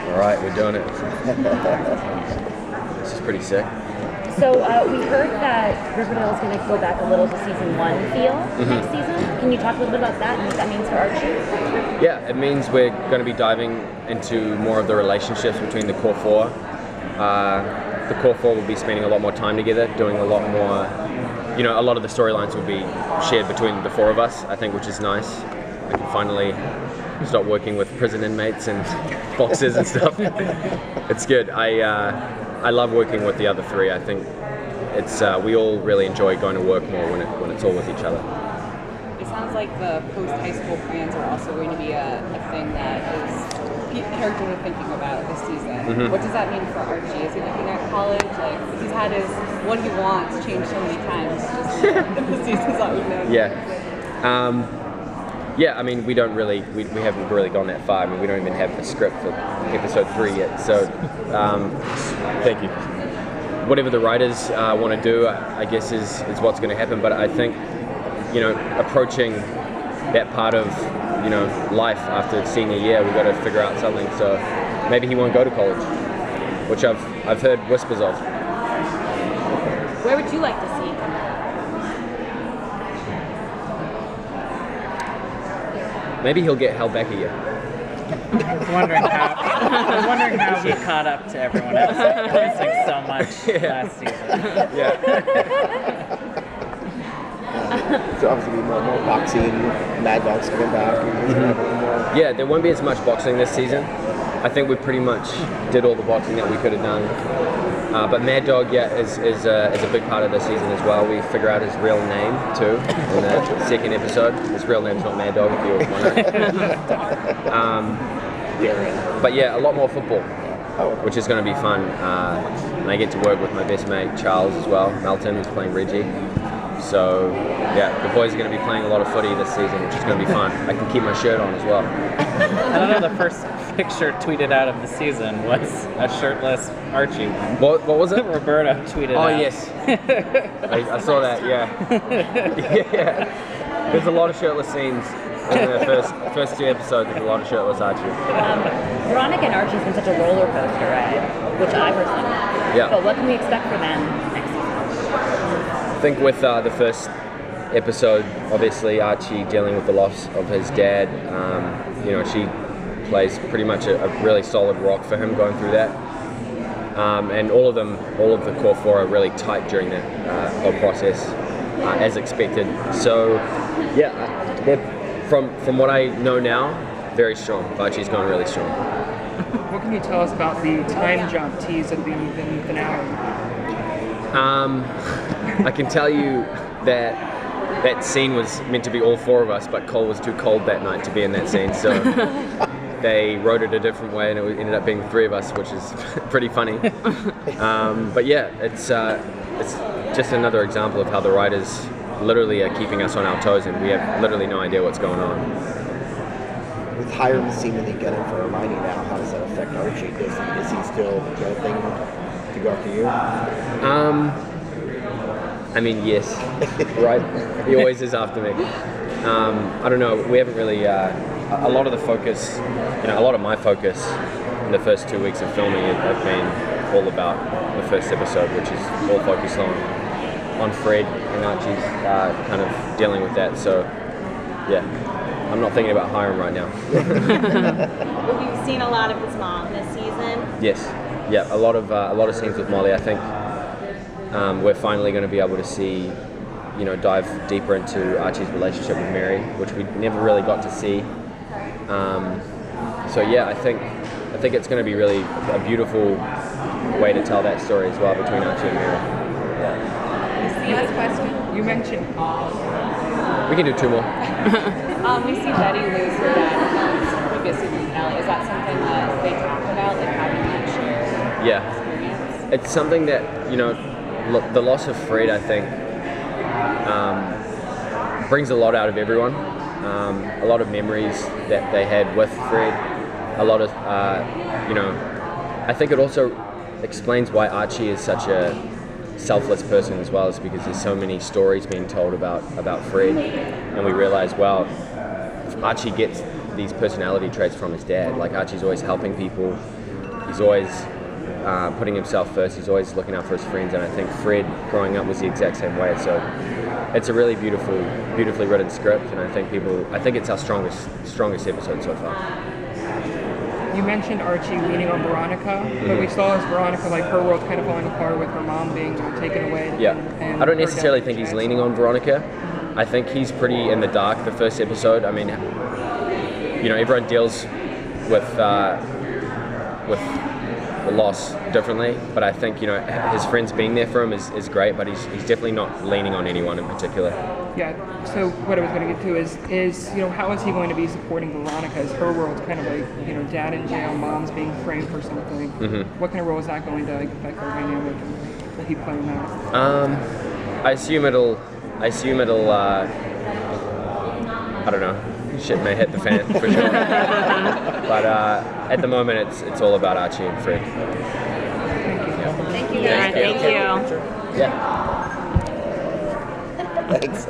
All right, we're doing it. This is pretty sick. So we heard that Riverdale is going to go back a little to season 1 feel next season. Can you talk a little bit about that and what that means for Archie? Yeah, it means we're going to be diving into more of the relationships between the core four. The core four will be spending a lot more time together, doing a lot more, a lot of the storylines will be shared between the four of us, I think, which is nice. I can finally stop working with prison inmates and boxes and stuff. It's good. I love working with the other three. I think we all really enjoy going to work more when it's all with each other. It sounds like the post-high school plans are also going to be a thing that characters are thinking about this season. Mm-hmm. What does that mean for Archie? Is he looking at college? Like, he's had his what he wants changed so many times just in the seasons that we've known. Yeah, I mean, we haven't really gone that far. I mean, we don't even have a script for episode 3 yet. So, thank you. Whatever the writers want to do, I guess is what's going to happen. But I think, approaching that part of, life after senior year, we've got to figure out something. So maybe he won't go to college, which I've heard whispers of. Where would you like to see him? Maybe he'll get held back a year. I was wondering how he caught up to everyone else, missing so much last season. Yeah. So obviously more boxing, Mad Dog's coming back. Mm-hmm. Yeah, there won't be as much boxing this season. I think we pretty much did all the boxing that we could have done. But Mad Dog, is a big part of the season as well. We figure out his real name too in the second episode. His real name's not Mad Dog, if you wonder. But yeah, a lot more football, which is going to be fun. And I get to work with my best mate Charles as well, Melton, who's playing Reggie. So yeah, the boys are going to be playing a lot of footy this season, which is going to be fun. I can keep my shirt on as well. I don't know, the first picture tweeted out of the season was a shirtless Archie one. What was it? Roberta tweeted out. Oh yes, I saw that. Yeah. There's a lot of shirtless scenes in the first 2 episodes. There's a lot of shirtless Archie. Veronica and Archie's been such a roller coaster ride, which I personally love. Yeah. But what can we expect from them next season? I think with the first episode, obviously Archie dealing with the loss of his dad, she plays pretty much a really solid rock for him going through that. And all of the core four are really tight during that whole process, as expected. So, yeah, they're, from what I know now, very strong. Archie's going really strong. What can you tell us about the time jump tease at the finale? I can tell you that scene was meant to be all 4 of us, but Cole was too cold that night to be in that scene, so they wrote it a different way, and it ended up being 3 of us, which is pretty funny. But yeah, it's just another example of how the writers literally are keeping us on our toes, and we have literally no idea what's going on. With Hiram seemingly getting for Hermione now, how does that affect Archie? Is he still the thing to go after you? I mean, yes, right? He always is after me. I don't know, we haven't really, a lot of the focus, a lot of my focus in the first 2 weeks of filming have been all about the first episode, which is all focused on Fred and Archie's kind of dealing with that. So, yeah, I'm not thinking about Hiram right now. We've seen a lot of his mom this season. Yes, yeah, a lot of scenes with Molly. I think we're finally going to be able to see, dive deeper into Archie's relationship with Mary, which we never really got to see. So yeah, I think it's going to be really a beautiful way to tell that story as well between Archie and Mary. Yeah. Last question. You mentioned we can do 2 more. We see Betty lose her dad in the previous season finale. Is that something that they talk about, like having that shared experience? It's something that, the loss of Fred, I think, brings a lot out of everyone. A lot of memories that they had with Fred. A lot of, I think it also explains why Archie is such a selfless person as well, is because there's so many stories being told about Fred, and we realize, wow, Archie gets these personality traits from his dad. Like, Archie's always helping people, He's always putting himself first. He's always looking out for his friends, and I think Fred, growing up, was the exact same way. So it's a really beautifully written script, and I think it's our strongest episode so far. You mentioned Archie leaning on Veronica, but we saw as Veronica, like her world kind of falling apart with her mom being taken away. Yeah, and I don't her necessarily death think he's chance. leaning on Veronica. I think he's pretty in the dark the first episode. I mean, everyone deals with the loss differently, but I think his friends being there for him is great, but he's definitely not leaning on anyone in particular. Yeah. So what I was going to get to is how is he going to be supporting Veronica as her world's kind of like dad in jail, mom's being framed for something. What kind of role is that going to affect our dynamic? Will he play in that? I assume it'll. I don't know. Shit may hit the fan for sure. But at the moment, it's all about Archie and Fred. Thank you guys. Thank you. Thank you. Yeah. Thanks.